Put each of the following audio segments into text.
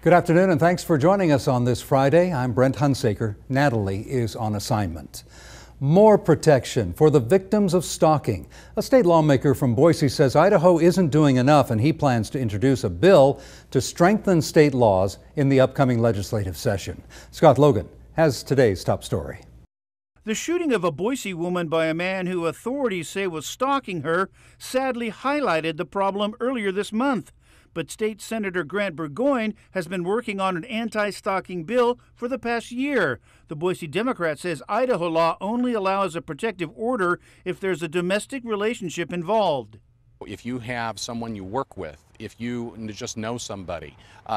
Good afternoon and thanks for joining us on this Friday. I'm Brent Hunsaker. Natalie is on assignment. More protection for the victims of stalking. A state lawmaker from Boise says Idaho isn't doing enough and he plans to introduce a bill to strengthen state laws in the upcoming legislative session. Scott Logan has today's top story. The shooting of a Boise woman by a man who authorities say was stalking her sadly highlighted the problem earlier this month. But State Senator Grant Burgoyne has been working on an anti-stalking bill for the past year. The Boise Democrat says Idaho law only allows a protective order if there's a domestic relationship involved. If you have someone you work with, if you just know somebody,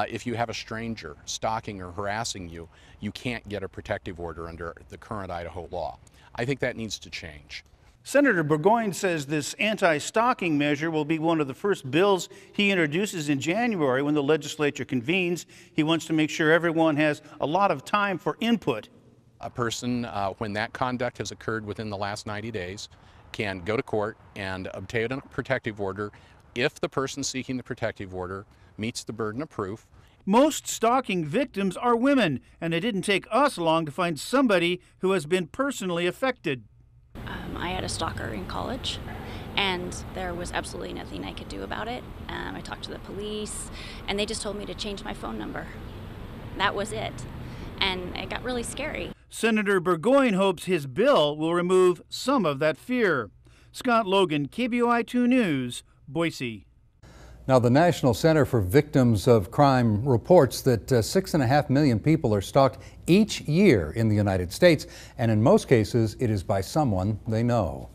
if you have a stranger stalking or harassing you, you can't get a protective order under the current Idaho law. I think that needs to change. Senator Burgoyne says this anti-stalking measure will be one of the first bills he introduces in January when the legislature convenes. He wants to make sure everyone has a lot of time for input. A person, when that conduct has occurred within the last 90 days, can go to court and obtain a protective order if the person seeking the protective order meets the burden of proof. Most stalking victims are women, and it didn't take us long to find somebody who has been personally affected. I had a stalker in college, and there was absolutely nothing I could do about it. I talked to the police, and they just told me to change my phone number. That was it, and it got really scary. Senator Burgoyne hopes his bill will remove some of that fear. Scott Logan, KBOI 2 News, Boise. Now, the National Center for Victims of Crime reports that 6.5 million people are stalked each year in the United States, and in most cases, it is by someone they know.